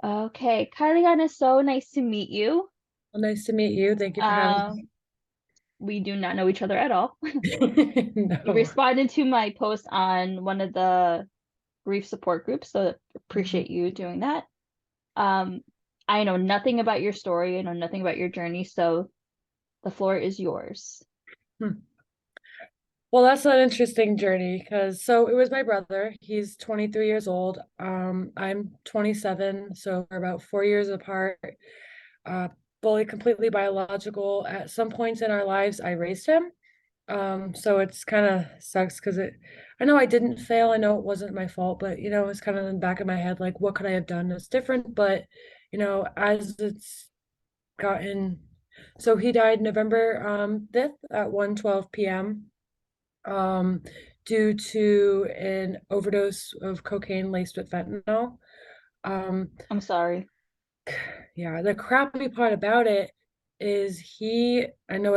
Okay, Kylieanna, so nice to meet you. Well, nice to meet you. Thank you for having Um, we do not know each other at all. me. You No. responded to my post on one of the grief support groups, so Mhm. appreciate you doing that. Um, I know nothing about your story. I know nothing about your journey, so the floor is yours. Hmm. Well, that's an interesting journey because it was my brother. He's 23 years old. I'm 27, so we're about 4 years apart. Uh, Fully completely biological. At some points in our lives, I raised him. So it's kind of sucks because I know I didn't fail. I know it wasn't my fault, but it's kind of in the back of my head, like, what could I have done that's different? But, as it's gotten, so he died November 5th at 1:12 p.m. um due to an overdose of cocaine laced with fentanyl. Um, I'm sorry. yeah, the crappy part about it is I know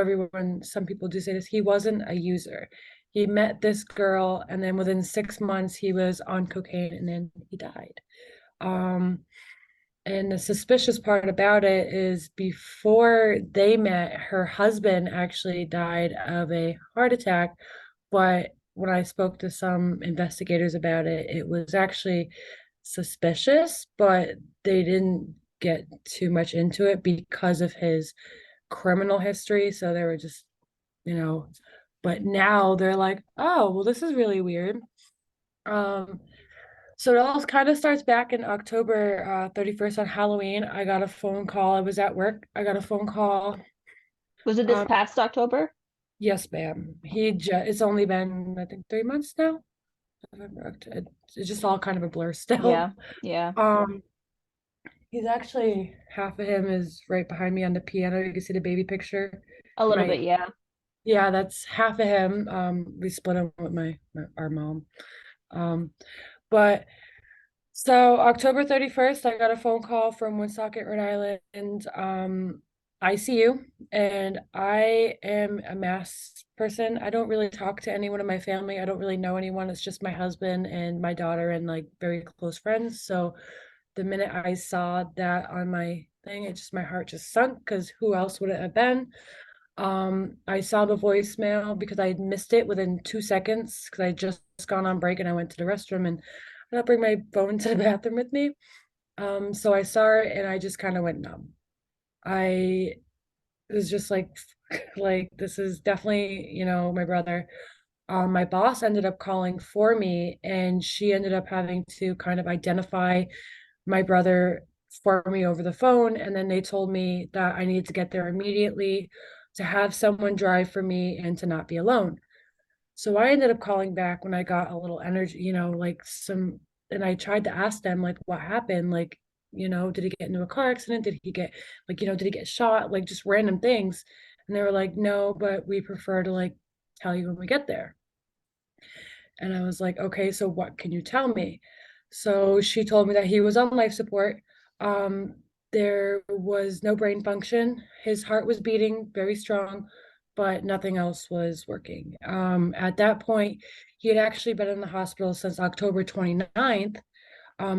some people do say this, he wasn't a user. He met this girl, and then within 6 months, he was on cocaine, and then he died. Um, and the suspicious part about it is before they met, her husband actually died of a heart attack. But when I spoke to some investigators about it, it was actually suspicious, but they didn't get too much into it because of his criminal history. So they were just, you know, but now they're like, oh, well, this is really weird. Um, so it all kind of starts back in October 31st on Halloween. I got a phone call. I was at work. I got a phone call. Was it this Um, past October? yes, ma'am. It's only been, I think, 3 months now. It's just all kind of a blur still. Yeah, yeah, Um, he's actually half of him is right behind me on the piano. You can see the baby picture. a little My bit, yeah. Yeah, that's half of him. We split him with our mom. Um, but So October 31st, I got a phone call from Woonsocket, Rhode Island, ICU, and I am a mass person. I don't really talk to anyone in my family. I don't really know anyone. It's just my husband and my daughter and like very close friends. So the minute I saw that on my thing, my heart just sunk because who else would it have been? I saw the voicemail because I had missed it within 2 seconds because I had just gone on break and I went to the restroom and I don't bring my phone to the bathroom with me. So I saw it and I just kind of went numb. I was just like, like this is definitely, my brother. My boss ended up calling for me and she ended up having to kind of identify my brother for me over the phone. And then they told me that I needed to get there immediately to have someone drive for me and to not be alone. So I ended up calling back when I got a little energy, and I tried to ask them, like, what happened? Like, did he get into a car accident? Did he get, like, did he get shot? Like, just random things. And they were like, no, but we prefer to, like, tell you when we get there. And I was like, okay, so what can you tell me? So she told me that he was on life support. Um, there was no brain function. His heart was beating very strong, but nothing else was working. At that point, he had actually been in the hospital since October 29th.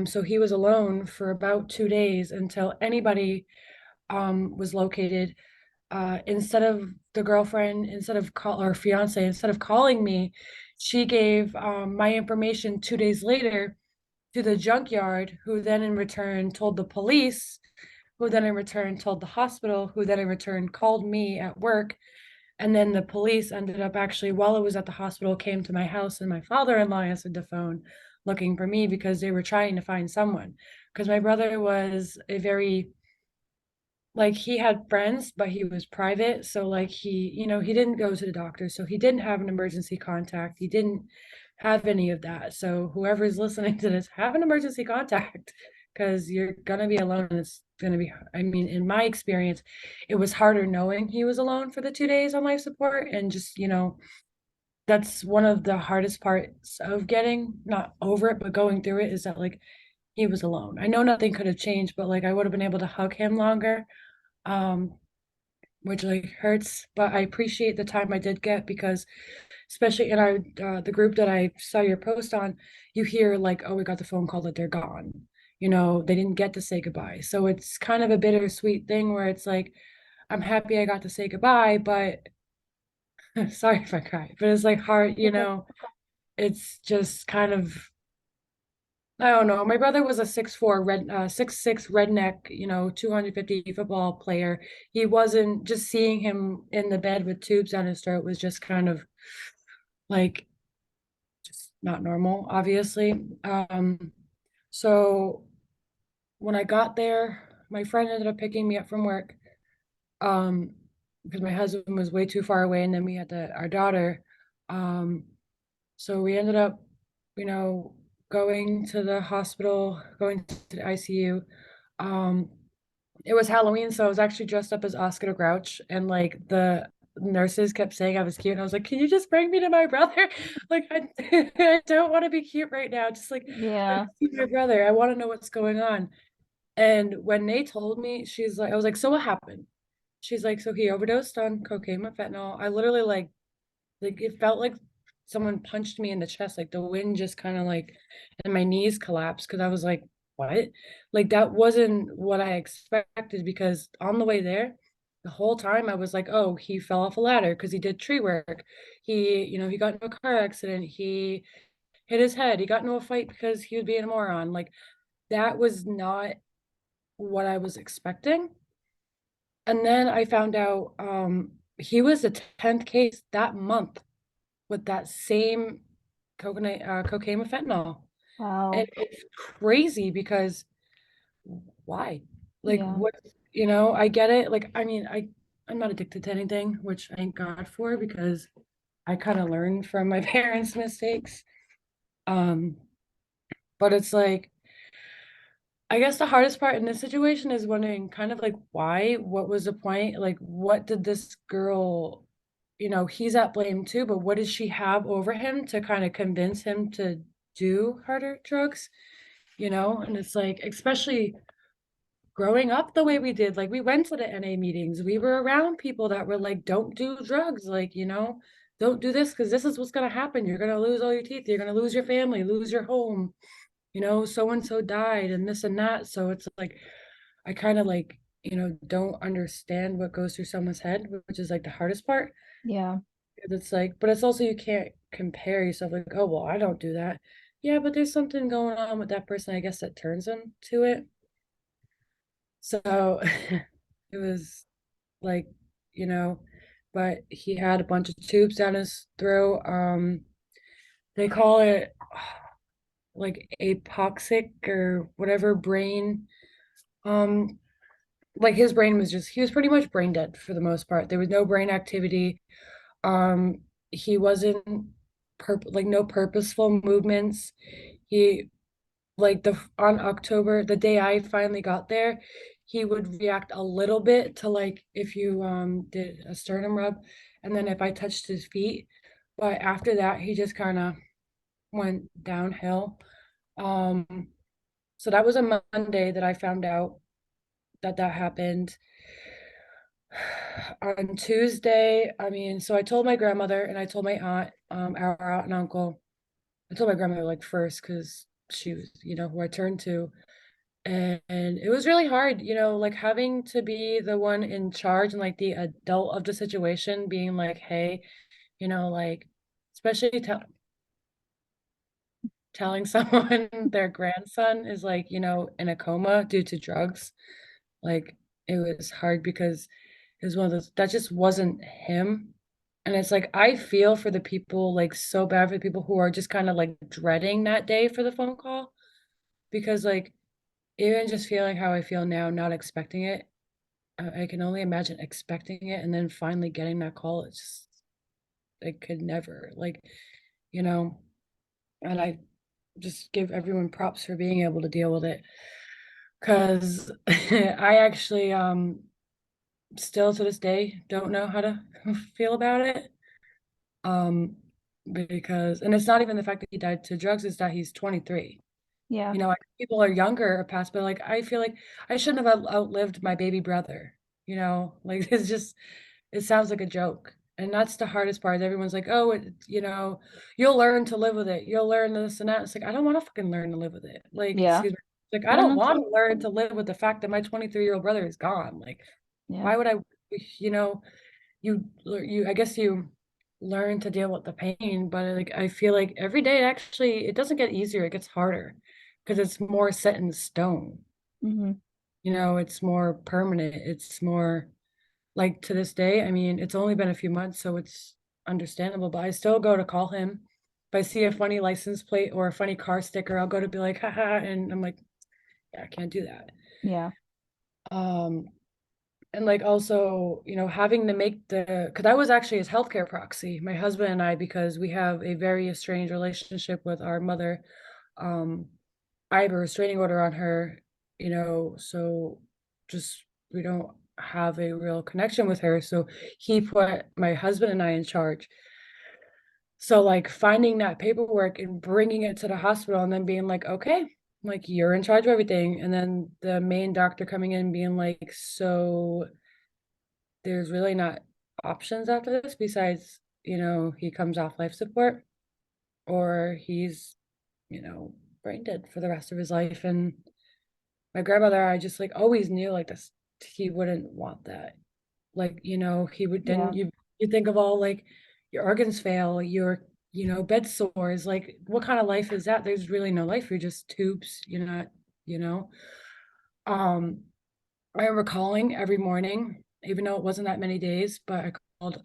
So he was alone for about 2 days until anybody was located. Instead of call or fiance, instead of calling me, she gave my information 2 days later to the junkyard, who then in return told the police, who then in return told the hospital, who then in return called me at work. And then the police ended up actually, while I was at the hospital, came to my house and my father-in-law answered the phone looking for me because they were trying to find someone. Because my brother was a very like he had friends, but he was private. So like he didn't go to the doctor. So he didn't have an emergency contact. He didn't have any of that. So whoever's listening to this, have an emergency contact because you're gonna be alone. It's gonna be, I mean, in my experience, it was harder knowing he was alone for the 2 days on life support. And just, that's one of the hardest parts of getting not over it, but going through it is that like he was alone. I know nothing could have changed, but like I would have been able to hug him longer, um, which like hurts. But I appreciate the time I did get because, especially in our the group that I saw your post on, you hear like, oh, we got the phone call that they're gone. they didn't get to say goodbye. So it's kind of a bittersweet thing where it's like, I'm happy I got to say goodbye, but sorry if I cry, but it's like hard, Okay. it's just kind of, I don't know. My brother was a 6'4", 6'6" redneck, 250 football player. He wasn't, just seeing him in the bed with tubes down his throat was just kind of like just not normal, obviously. So when I got there, my friend ended up picking me up from work, um, because my husband was way too far away, and then we had our daughter. Um, so we ended up, you know, going to the hospital, going to the ICU. Um, it was Halloween, so I was actually dressed up as Oscar the Grouch, and like the nurses kept saying I was cute, and I was like, "Can you just bring me to my brother? Like, I, I don't want to be cute right now. Just like, I Yeah. just see my brother. I want to know what's going on." And when they told me, she's like, I was like, "So what happened?" She's like, "So he overdosed on cocaine and fentanyl." I literally like it felt like someone punched me in the chest, like the wind just kind of like, and my knees collapsed because I was like, what? Like that wasn't what I expected, because on the way there, the whole time I was like, oh, he fell off a ladder because he did tree work. He got into a car accident. He hit his head. He got into a fight because he was being a moron. Like that was not what I was expecting. And then I found out he was the 10th case that month with that same cocaine with fentanyl. And Wow. it's crazy because why? Like Yeah. what, I get it. Like, I mean, I'm not addicted to anything, which I thank God for, because I kind of learned from my parents' mistakes. Um, but it's like, I guess the hardest part in this situation is wondering kind of like why, what was the point? Like, what did this girl, he's at blame too, but what did she have over him to kind of convince him to do harder drugs? And it's like, especially growing up the way we did, like we went to the NA meetings, we were around people that were like, don't do drugs, like, don't do this because this is what's going to happen. You're going to lose all your teeth. You're going to lose your family, lose your home. So and so died and this and that. So it's like, I kind of like, don't understand what goes through someone's head, which is like the hardest part. Yeah. 'Cause it's like, but it's also, you can't compare yourself like, oh, well, I don't do that. Yeah, but there's something going on with that person, I guess, that turns them to it. So it was like, you know, but he had a bunch of tubes down his throat. They call it like apoxic or whatever brain. Um, like his brain was just, he was pretty much brain dead for the most part. There was no brain activity. Um, he wasn't like no purposeful movements. He like the on October, the day I finally got there, he would react a little bit to like if you did a sternum rub, and then if I touched his feet. But after that, he just kind of went downhill. Um, so that was a Monday that I found out that happened. On Tuesday, I mean, so I told my grandmother and I told my aunt, our aunt and uncle. I told my grandmother like first because she was, who I turned to. And it was really hard, like having to be the one in charge and like the adult of the situation, being like, hey, like, especially telling someone their grandson is like, in a coma due to drugs. Like, it was hard because it was one of those that just wasn't him. And it's like, I feel for the people, like, so bad for the people who are just kind of like dreading that day for the phone call, because, like, even just feeling how I feel now, not expecting it, I can only imagine expecting it and then finally getting that call. It's just, I could never, like, you know, and I just give everyone props for being able to deal with it. Because I actually, still to this day, don't know how to feel about it. Um, because, and it's not even the fact that he died to drugs, it's that he's 23. Yeah. People are younger or past, but like I feel like I shouldn't have outlived my baby brother. Like it's just, it sounds like a joke, and that's the hardest part. Everyone's like, "Oh, you'll learn to live with it. You'll learn this and that." It's like I don't want to fucking learn to live with it. Like, Yeah. excuse me, Like, I Yeah, don't no, want to learn to live with the fact that my 23-year-old brother is gone. Like, yeah. why would I, you know, I guess you learn to deal with the pain, but like, I feel like every day actually, it doesn't get easier, it gets harder because it's more set in stone. Hmm. It's more permanent. It's more like to this day. I mean, it's only been a few months, so it's understandable, but I still go to call him. If I see a funny license plate or a funny car sticker, I'll go to be like, haha, and I'm like, yeah, I can't do that. Yeah. Um, and like also, having to make because I was actually his healthcare proxy, my husband and I, because we have a very estranged relationship with our mother. Um, I have a restraining order on her, so just we don't have a real connection with her. So he put my husband and I in charge. So like finding that paperwork and bringing it to the hospital and then being like, okay, like you're in charge of everything. And then the main doctor coming in being like, so there's really not options after this besides, he comes off life support or he's, you know, brain dead for the rest of his life. And my grandmother, I just like always knew like this, he wouldn't want that. Like, he would then Yeah. you think of all like your organs fail, your, bed sores, like what kind of life is that? There's really no life. You're just tubes, you're not, you know. Um, I remember calling every morning, even though it wasn't that many days, but I called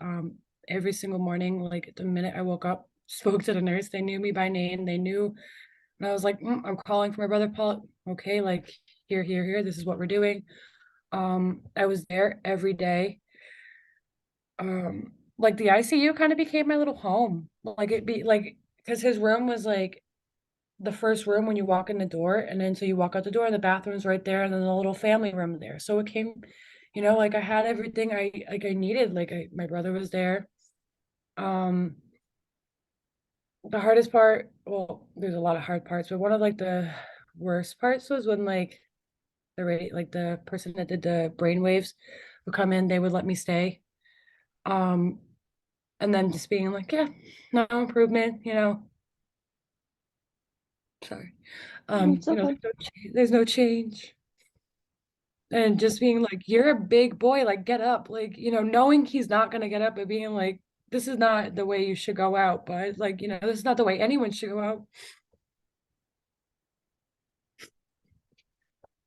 every single morning, like the minute I woke up, spoke to the nurse. They knew me by name. They knew, and I was like, I'm calling for my brother Paul. Okay, like here, this is what we're doing. I was there every day. Like the ICU kind of became my little home. Like it be like because his room was like the first room when you walk in the door, and then so you walk out the door and the bathroom's right there, and then the little family room there. So it came, like I had everything I needed. Like my brother was there. Um, the hardest part, well, there's a lot of hard parts, but one of like the worst parts was when like like the person that did the brain waves would come in, they would let me stay. Um, and then just being like, yeah, no improvement, sorry. It's okay. There's no change. And just being like, you're a big boy, like get up. Like, knowing he's not gonna get up, but being like, this is not the way you should go out, but like, this is not the way anyone should go out.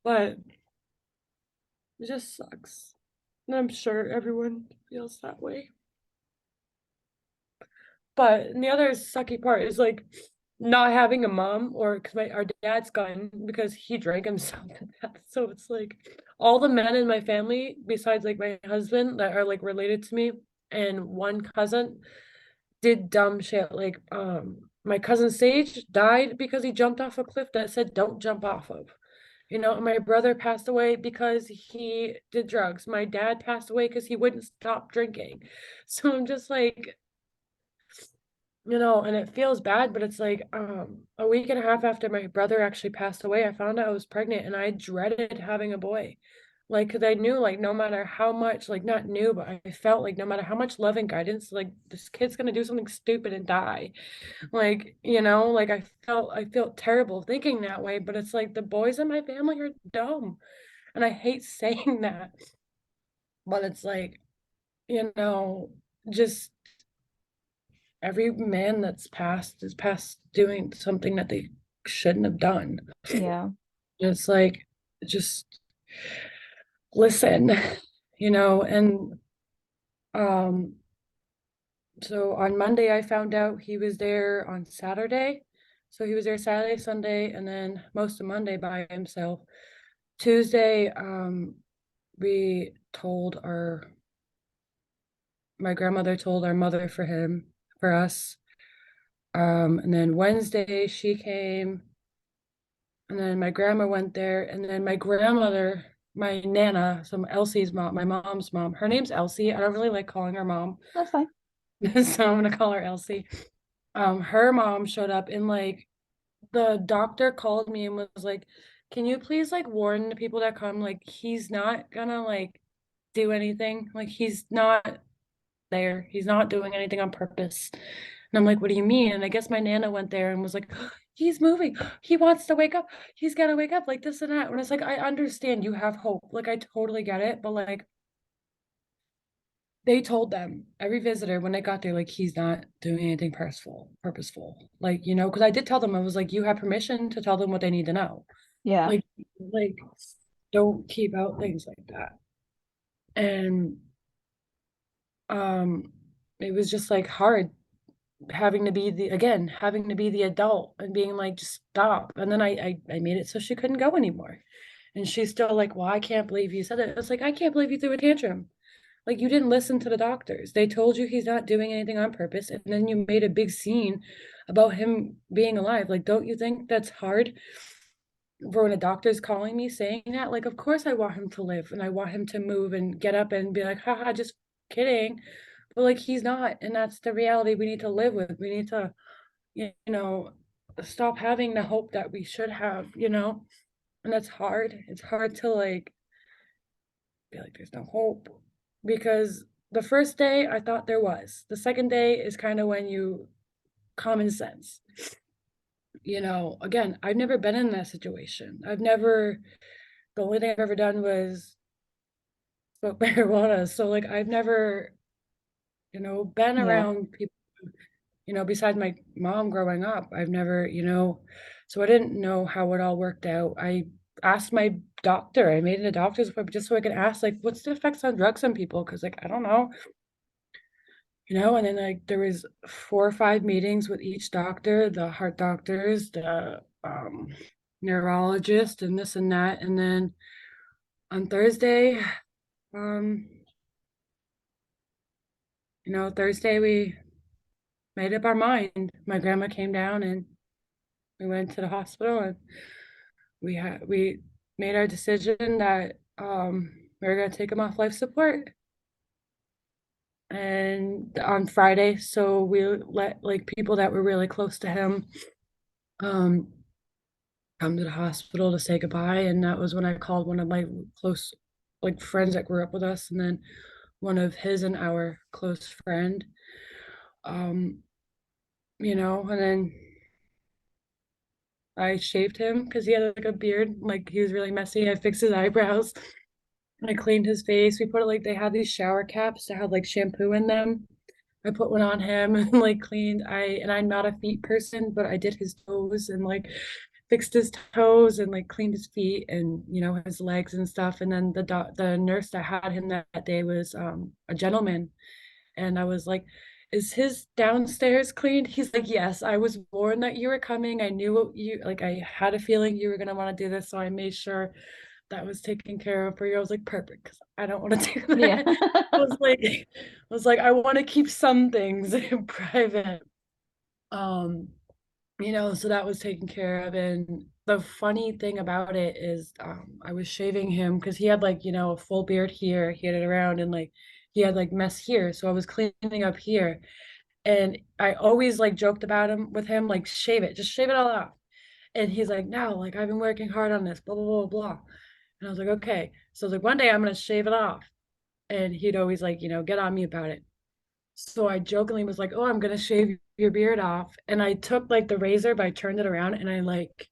But it just sucks. And I'm sure everyone feels that way. But the other sucky part is like not having a mom, or because our dad's gone because he drank himself to death. So it's like all the men in my family, besides like my husband that are like related to me, and one cousin did dumb shit. Like my cousin Sage died because he jumped off a cliff that said don't jump off of. My brother passed away because he did drugs. My dad passed away because he wouldn't stop drinking. So I'm just like, and it feels bad, but it's like a week and a half after my brother actually passed away, I found out I was pregnant and I dreaded having a boy. Like, because I knew, like, no matter how much, like, not knew, but I felt like no matter how much love and guidance, like, this kid's gonna do something stupid and die. Like, like I felt terrible thinking that way, but it's like the boys in my family are dumb. And I hate saying that, but it's like, you know, just every man that's passed is past doing something that they shouldn't have done. Yeah. It's like, just listen, and um, so on Monday I found out he was there on Saturday. So he was there Saturday, Sunday, and then most of Monday by himself. Tuesday, we told my grandmother told our mother for us. And then Wednesday she came. And then my grandma went there, and then my grandmother, my Nana, so Elsie's mom, my mom's mom, her name's Elsie. I don't really like calling her mom, That's fine. so I'm gonna call her Elsie. Her mom showed up, and like the doctor called me and was like, "Can you please like warn the people that come, like he's not gonna like do anything, like he's not there, he's not doing anything on purpose." And I'm like, "What do you mean?" And I guess my Nana went there and was like, he's moving. He wants to wake up. He's gotta wake up, like this and that. And it's like, I understand you have hope. Like, I totally get it. But like, they told them, every visitor when they got there, like, he's not doing anything purposeful. Like, because I did tell them, I was like, you have permission to tell them what they need to know. Yeah. Like, don't keep out things like that. And um, it was just like hard having to be the adult and being like, just stop. And then I made it so she couldn't go anymore. And she's still like, well, I can't believe you said it. It's like, I can't believe you threw a tantrum. Like, you didn't listen to the doctors. They told you he's not doing anything on purpose, and then you made a big scene about him being alive. Like, don't you think that's hard for when a doctor's calling me saying that? Like, of course I want him to live and I want him to move and get up and be like, haha, just kidding. But like, he's not, and that's the reality we need to live with. We need to, you know, stop having the hope that we should have. And that's hard. It's hard to like feel like there's no hope, because the first day I thought there was. The second day is kind of when you common sense. Again, I've never been in that situation. The only thing I've ever done was smoke marijuana. So like, I've never, been Yeah. around people, besides my mom growing up. I've never, so I didn't know how it all worked out. I asked my doctor, I made it a doctor's appointment just so I could ask, like, what's the effects on drugs on people? Because like, I don't know. And then like there was 4 or 5 meetings with each doctor, the heart doctors, the neurologist, and this and that. And then on Thursday, um, Thursday we made up our mind. My grandma came down and we went to the hospital, and we made our decision that we were gonna take him off life support. And on Friday, so we let like people that were really close to him um come to the hospital to say goodbye. And that was when I called one of my close like friends that grew up with us, and then one of his and our close friend. Um, and then I shaved him because he had like a beard, like he was really messy. I fixed his eyebrows and I cleaned his face. We put like they had these shower caps that had like shampoo in them. I put one on him and like cleaned. I'm not a feet person, but I did his toes and like fixed his toes and like cleaned his feet and his legs and stuff. And then the nurse that had him that day was a gentleman, and I was like, "Is his downstairs cleaned?" He's like, "Yes, I was warned that you were coming. I knew what you like. I had a feeling you were gonna want to do this, so I made sure that was taken care of for you." I was like, "Perfect," because I don't want to do Yeah. that. I want to keep some things private. Um, so that was taken care of. And the funny thing about it is, I was shaving him because he had like, a full beard here, he had it around, and like he had like mess here. So I was cleaning up here. And I always like joked about him with him, like, shave it, just shave it all off. And he's like, no, like I've been working hard on this, blah, blah, blah, blah. And I was like, okay. So like one day I'm gonna shave it off. And he'd always like, get on me about it. So I jokingly was like, "Oh, I'm gonna shave your beard off." And I took like the razor, but I turned it around and I like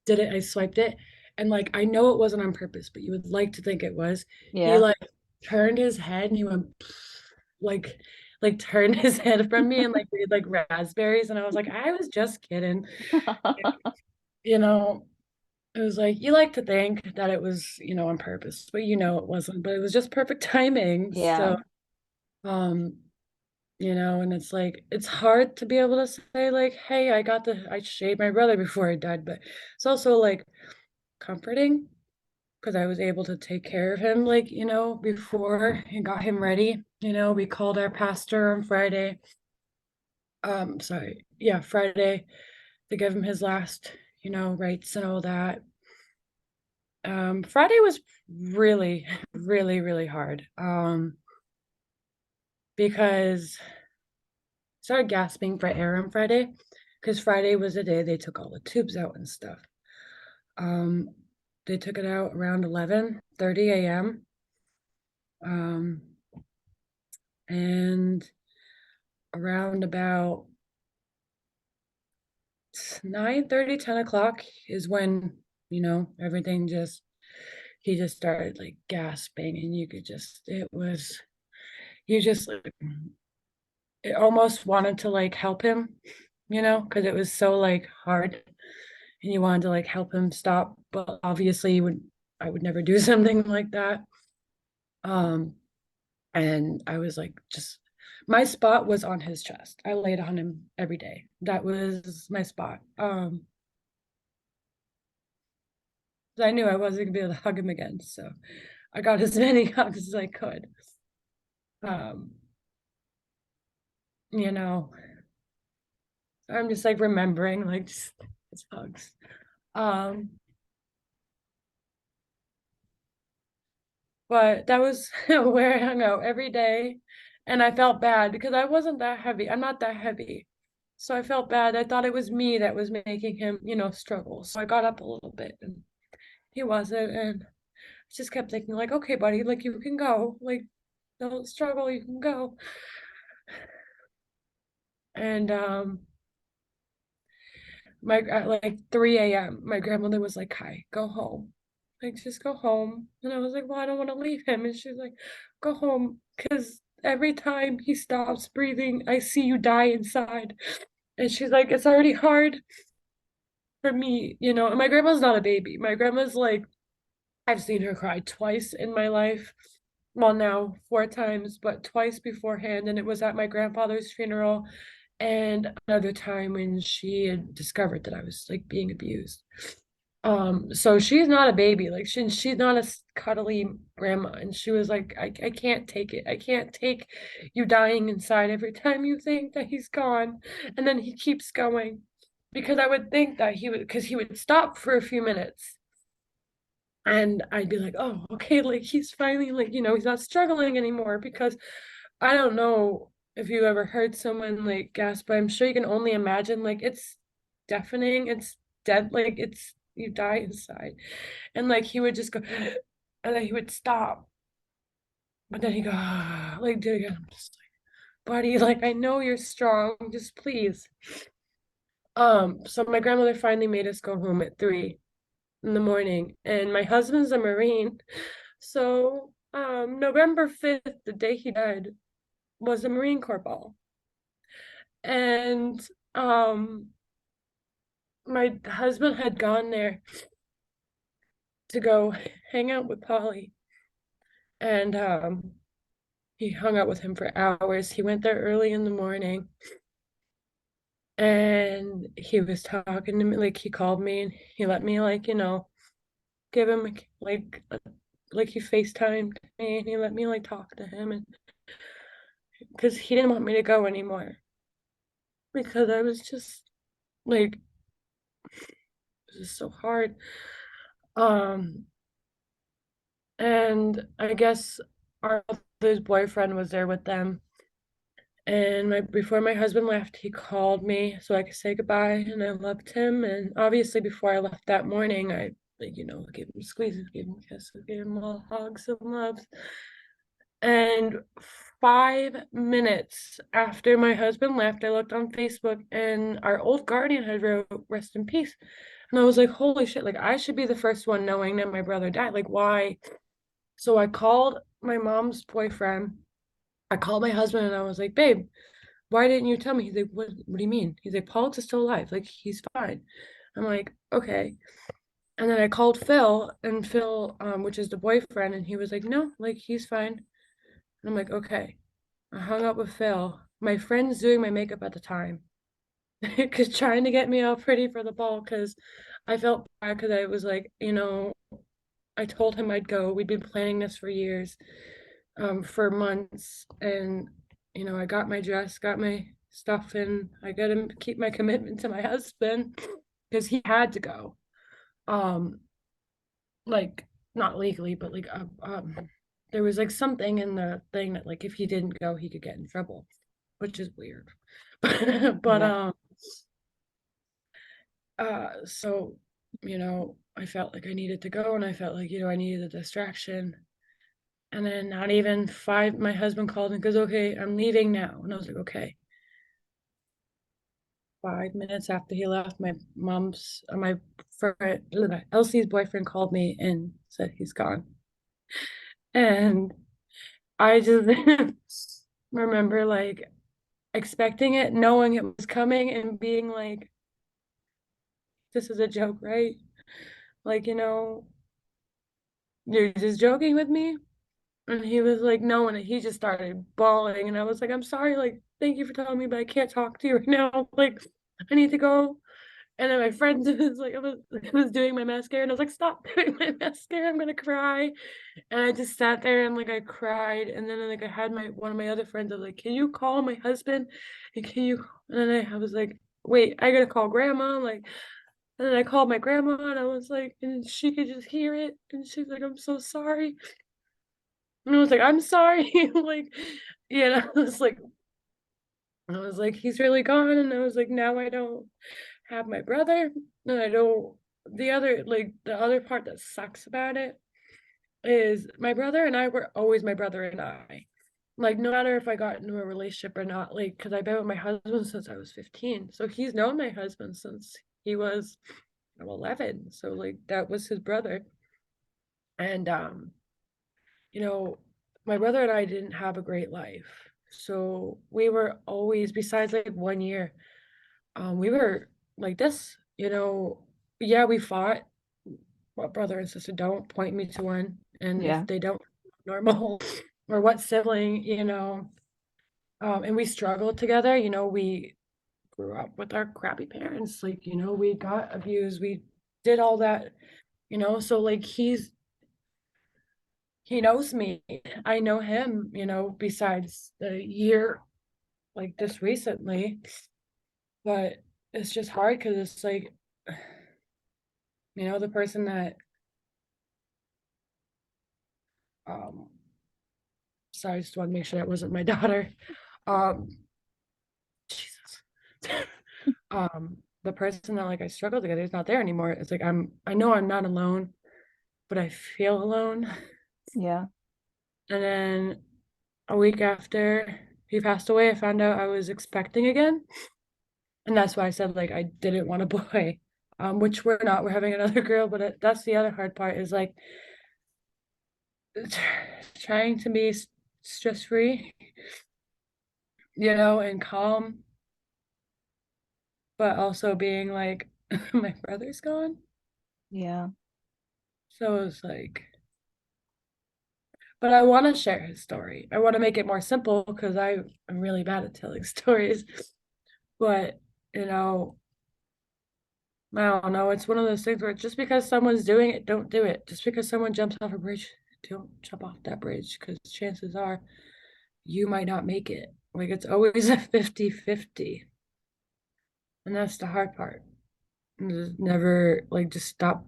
did it. I swiped it. And like I know it wasn't on purpose, but you would like to think it was. He Yeah. like turned his head and he went like like turned his head from me and like we had like raspberries. And I was like, I was just kidding. You know, it was like you like to think that it was, on purpose, but it wasn't. But it was just perfect timing. Yeah. So um and it's like it's hard to be able to say like, hey, I shaved my brother before he died, but it's also like comforting because I was able to take care of him, like, before and got him ready. We called our pastor on Friday. Sorry, yeah, Friday, to give him his last, rites and all that. Friday was really, really, really hard. Because started gasping for air on Friday because Friday was the day they took all the tubes out and stuff. Um, they took it out around 11:30 a.m. Um, and around about 9:30, 10 o'clock is when, everything just he just started like gasping, and you could just it was you just like it almost wanted to like help him, because it was so like hard, and you wanted to like help him stop, but obviously I would never do something like that. Um and I was like, just my spot was on his chest. I laid on him every day. That was my spot. 'Cause I knew I wasn't gonna be able to hug him again, so I got as many hugs as I could. Um, you know, I'm just like remembering like just his hugs. Um, but that was where I hung out every day, and I felt bad because I wasn't that heavy. I'm not that heavy. So I felt bad. I thought it was me that was making him, struggle. So I got up a little bit, and he wasn't, and I just kept thinking like, okay, buddy, like you can go. Like don't struggle, you can go. And my at like 3 a.m. my grandmother was like, "Hi, go home. Like just go home." And I was like, "Well, I don't want to leave him." And she's like, "Go home, because every time he stops breathing, I see you die inside." And she's like, "It's already hard for me, And my grandma's not a baby. My grandma's like, I've seen her cry twice in my life. Well, now 4 times, but twice beforehand, and it was at my grandfather's funeral, and another time when she had discovered that I was like being abused. So she's not a baby, like she's not a cuddly grandma, and she was like, I can't take it. I can't take you dying inside every time you think that he's gone, and then he keeps going. Because I would think that because he would stop for a few minutes, and I'd be like, oh, okay, like he's finally like, he's not struggling anymore. Because I don't know if you ever heard someone like gasp, but I'm sure you can only imagine, like it's deafening, it's dead, like it's you die inside. And like he would just go and then he would stop, but then he go like do it again. I'm just like, buddy, like I know you're strong, just please. So my grandmother finally made us go home at 3 in the morning, and my husband's a Marine. So November 5th, the day he died, was a Marine Corps ball. And my husband had gone there to go hang out with Polly. And he hung out with him for hours. He went there early in the morning, and he was talking to me, like he called me and he let me like, give him like he FaceTimed me, and he let me like talk to him, and because he didn't want me to go anymore, because I was just like it was so hard. Um and I guess our other's boyfriend was there with them, and before my husband left, he called me so I could say goodbye, and I loved him. And obviously before I left that morning, I like, gave him squeezes, gave him kisses, gave him little hugs and loves. And 5 minutes after my husband left, I looked on Facebook, and our old guardian had wrote rest in peace. And I was like, holy shit, like I should be the first one knowing that my brother died. Like, why? So I called my mom's boyfriend. I called my husband, and I was like, babe, why didn't you tell me? He's like, what do you mean? He's like, Paul is still alive. Like, he's fine. I'm like, okay. And then I called Phil, and Phil, which is the boyfriend, and he was like, no, like he's fine. And I'm like, okay. I hung up with Phil. My friend's doing my makeup at the time, because trying to get me all pretty for the ball, because I felt bad, because I was like, I told him I'd go. We'd been planning this for years, for months, and I got my dress, got my stuff, and I got to keep my commitment to my husband because he had to go. Um, like not legally, but like there was like something in the thing that like if he didn't go, he could get in trouble, which is weird. But Yeah. so I felt like I needed to go, and I felt like I needed a distraction. And then not even five, my husband called and goes, okay, I'm leaving now. And I was like, okay. 5 minutes after he left, my friend, Elsie's boyfriend called me and said he's gone. And I just remember like expecting it, knowing it was coming, and being like, this is a joke, right? Like, you're just joking with me. And he was like, no, and he just started bawling. And I was like, I'm sorry, like, thank you for telling me, but I can't talk to you right now. Like, I need to go. And then my friend was like, I was doing my mascara, and I was like, stop doing my mascara, I'm gonna cry. And I just sat there and like I cried. And then like I had my one of my other friends, I was like, can you call my husband? And can you and then I was like, wait, I gotta call grandma. Like, and then I called my grandma and I was like, and she could just hear it. And she's like, I'm so sorry. And I was like, I'm sorry. Like, I was like, he's really gone. And I was like, now I don't have my brother. And I don't, the other part that sucks about it is my brother and I were always my brother and I. Like, no matter if I got into a relationship or not, like, because I've been with my husband since I was 15. So he's known my husband since he was 11. So, like, that was his brother. And, you know, my brother and I didn't have a great life. So we were always, besides like 1 year, we were like this, yeah, we fought. What brother and sister don't point me to one? And if Yeah. they don't, normal, or what sibling, and we struggled together, we grew up with our crappy parents, like, we got abused, we did all that, so like he knows me. I know him, besides the year like this recently, but it's just hard because it's like, the person that, um, sorry, I just want to make sure that wasn't my daughter. Um, Jesus. The person that like I struggled together is not there anymore. It's like I know I'm not alone, but I feel alone. Yeah. And then a week after he passed away, I found out I was expecting again. And that's why I said like I didn't want a boy. Which we're not. We're having another girl, but that's the other hard part is like trying to be stress free, and calm, but also being like my brother's gone. Yeah. So it's like, but I want to share his story. I want to make it more simple because I'm really bad at telling stories. But, you know, I don't know. It's one of those things where just because someone's doing it, don't do it. Just because someone jumps off a bridge, don't jump off that bridge because chances are you might not make it. Like it's always a 50-50. And that's the hard part. Just never like just stop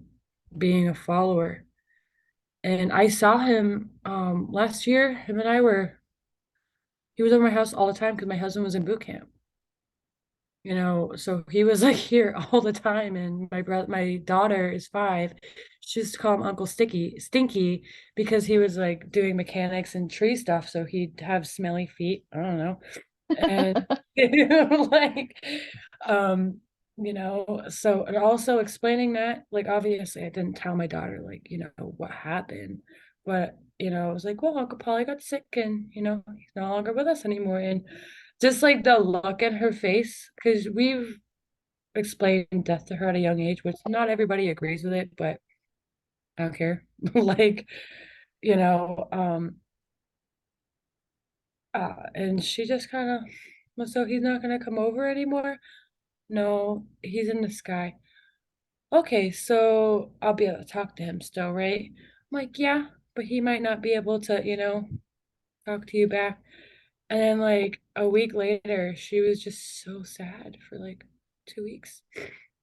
being a follower. And I saw him last year. Him and I were he was over my house all the time because my husband was in boot camp. So he was like here all the time. And my daughter is 5. She used to call him Uncle Stinky, because he was like doing mechanics and tree stuff. So he'd have smelly feet. I don't know. And like, um, so and also explaining that, like, obviously I didn't tell my daughter, like, what happened, but I was like, well, Uncle Polly got sick and he's no longer with us anymore. And just like the look in her face, because we've explained death to her at a young age, which not everybody agrees with it, but I don't care. Like, you know, um, and she just kind of, well, so he's not gonna come over anymore? No, he's in the sky. Okay, so I'll be able to talk to him still, right? I'm like, yeah, but he might not be able to, talk to you back. And then like a week later, she was just so sad for like 2 weeks.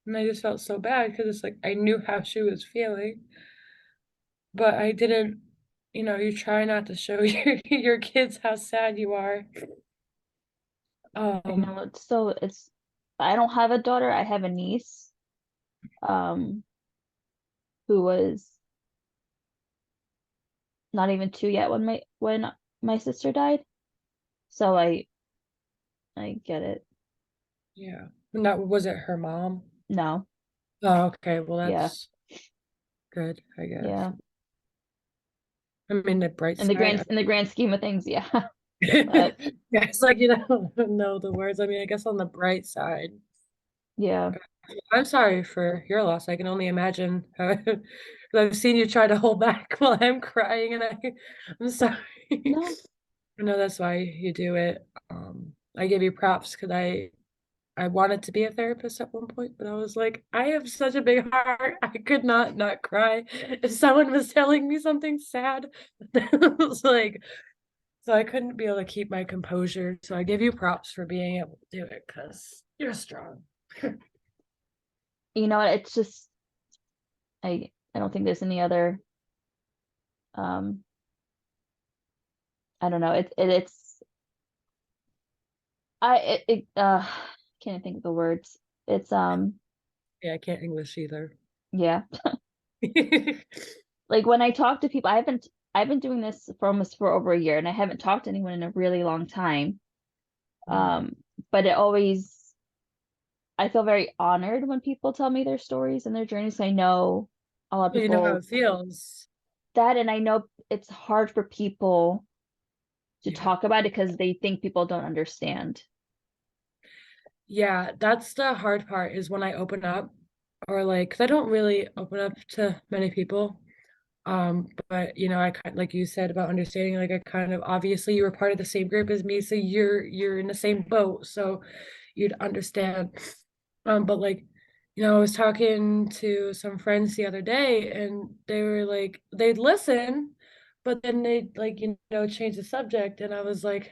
And I just felt so bad because it's like I knew how she was feeling, but I didn't, you try not to show your kids how sad you are. I Um, know it's I don't have a daughter, I have a niece, um, who was not even 2 yet when my sister died. So I get it. yeah. And that was it her mom? No. Oh, okay. Well, Yeah. that's good, I guess. Yeah. I mean, the bright In the side. grand scheme of things, yeah. Yeah, But it's like you don't know the words. I mean, I guess on the bright side. yeah. I'm sorry for your loss. I can only imagine how, 'cause I've seen you try to hold back while I'm crying, and I'm sorry. No. I know that's why you do it. I give you props because I wanted to be a therapist at one point, but I was like, I have such a big heart. I could not cry if someone was telling me something sad. It was like, so I couldn't be able to keep my composure. So I give you props for being able to do it because you're strong. You know what? It's just I don't think there's any other um I don't know. It's can't think of the words. It's Yeah, I can't English either. yeah. Like when I talk to people, I've been doing this for almost for over a year and I haven't talked to anyone in a really long time. Um, but it always I feel very honored when people tell me their stories and their journeys. I know a lot of You know how people it feels. that, and I know it's hard for people to Yeah. talk about it because they think people don't understand. Yeah, that's the hard part is when I open up or like, 'cause I don't really open up to many people. But you know, I kind like you said about understanding, like I kind of obviously you were part of the same group as me, so you're in the same boat, so you'd understand. But like, you know, I was talking to some friends the other day and they were like, they'd listen, but then they'd like, you know, change the subject, and I was like,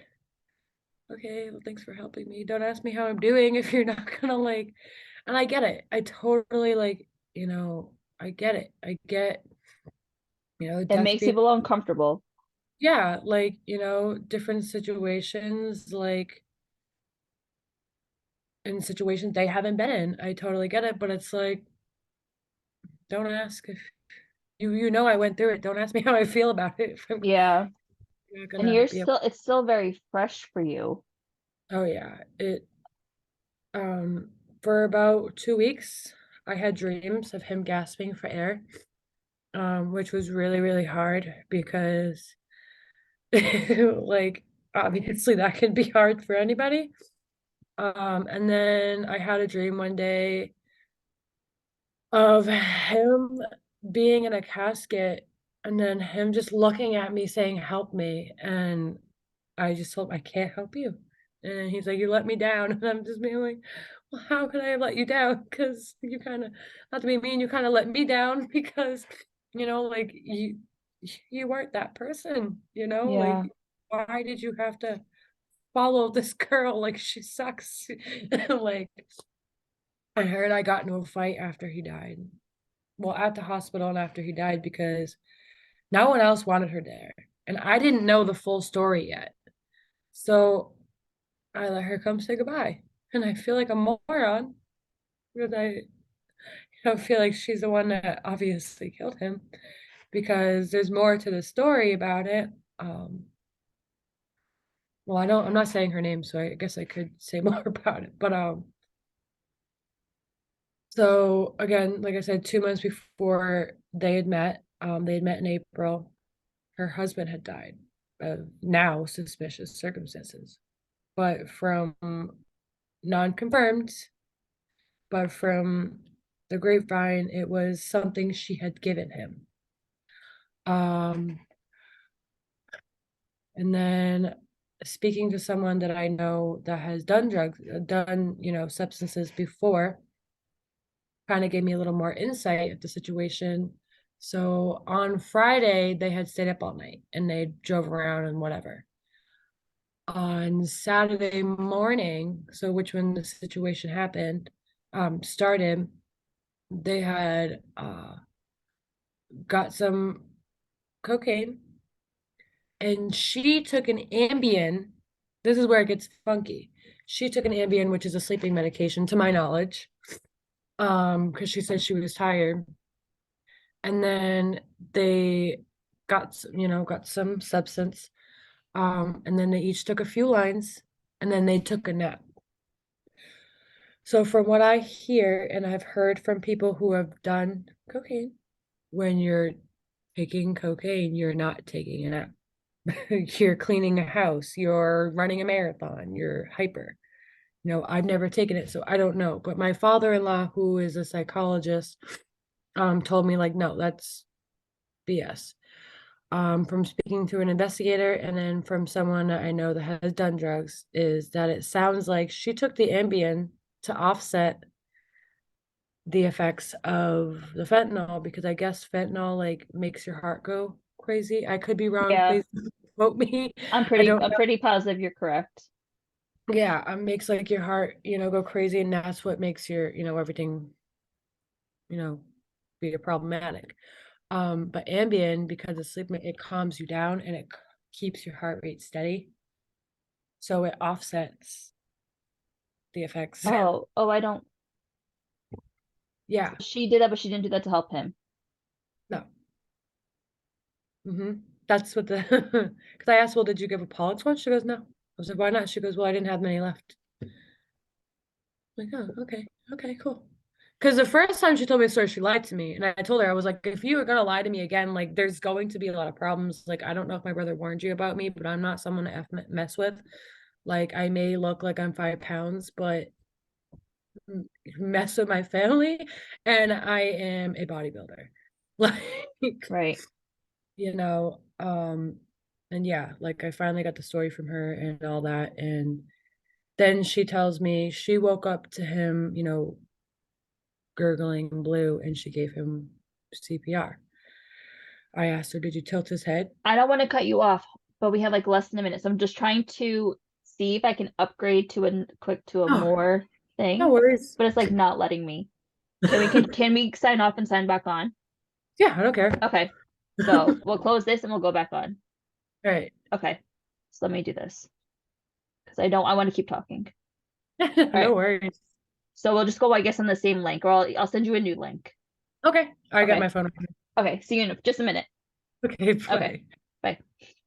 okay, well, thanks for helping me. Don't ask me how I'm doing if you're not gonna like, and I get it. I totally like, you know, I get it. I get, you know, It death makes being, people uncomfortable. yeah, like, you know, different situations, like in situations they haven't been in. I totally get it, but it's like, don't ask if you know I went through it. Don't ask me how I feel about it if I'm Yeah. not And gonna be able. it's still very fresh for you. Oh yeah. For about 2 weeks, I had dreams of him gasping for air, which was really, really hard because like obviously that can be hard for anybody. And then I had a dream one day of him being in a casket and then him just looking at me saying, "Help me." And I just told him, "I can't help you." And he's like, "You let me down." And I'm just being like, "Well, how could I have let you down? Because you kind of, not to be mean, you kind of let me down because, you know, like you weren't that person, you know, like Yeah. why did you have to follow this girl? Like she sucks." Like I heard I got into a fight after he died. Well, at the hospital and after he died because no one else wanted her there. And I didn't know the full story yet. So I let her come say goodbye. And I feel like a moron because I don't feel like she's the one that obviously killed him because there's more to the story about it. Um, well, I'm not saying her name, so I guess I could say more about it. But so again, like I said, 2 months before they had met in April. Her husband had died of now suspicious circumstances, but from non-confirmed, but from the grapevine, it was something she had given him. Um, and then speaking to someone that I know that has done drugs, done, you know, substances before, kind of gave me a little more insight of the situation. So on Friday, they had stayed up all night and they drove around and whatever. On Saturday morning, so which when the situation happened, started, they had got some cocaine and she took an Ambien. This is where it gets funky. She took an Ambien, which is a sleeping medication, to my knowledge, because she said she was tired. And then they got some substance, and then they each took a few lines, and then they took a nap. So from what I hear, and I've heard from people who have done cocaine, when you're taking cocaine, you're not taking it out. You're cleaning a house, you're running a marathon, you're hyper. I've never taken it, so I don't know. But my father-in-law, who is a psychologist, told me like, no, that's BS. From speaking to an investigator and then from someone that I know that has done drugs, is that it sounds like she took the Ambien to offset the effects of the fentanyl because I guess fentanyl like makes your heart go crazy. I could be wrong, Yeah, please quote me. I don't I'm know. pretty positive you're correct. Yeah, makes like your heart, go crazy, and that's what makes your, everything, you know, be problematic. But Ambien, because of sleep, it calms you down and it keeps your heart rate steady, so it offsets the effects. Oh, I don't. Yeah, She did that, but she didn't do that to help him. no. That's what the because I asked, well, did you give a Pollux one? She goes, no. I was like, why not? She goes, well, I didn't have many left. I'm like, oh, okay, okay, cool. Because the first time she told me the story, she lied to me, and I told her, I was like, if you are gonna lie to me again, like, there's going to be a lot of problems. Like, I don't know if my brother warned you about me, but I'm not someone to mess with. Like, I may look like I'm 5 pounds, but mess with my family, and I am a bodybuilder. Like, Right. you know, and yeah, like I finally got the story from her and all that, and then she tells me she woke up to him, gurgling blue, and she gave him CPR. I asked her, did you tilt his head? I don't want to cut you off, but we have like less than a minute. So I'm just trying to see if I can upgrade to a Oh, more no thing, worries. but it's like not letting me. Can we sign off and sign back on? Yeah, I don't care. Okay. So we'll close this and we'll go back on. All right. Okay. So let me do this because I want to keep talking. All No right. worries. So we'll just go, I guess, on the same link, or I'll send you a new link. Okay, I got my Okay. phone. Okay. See you in just a minute. Okay, Okay. bye. Bye.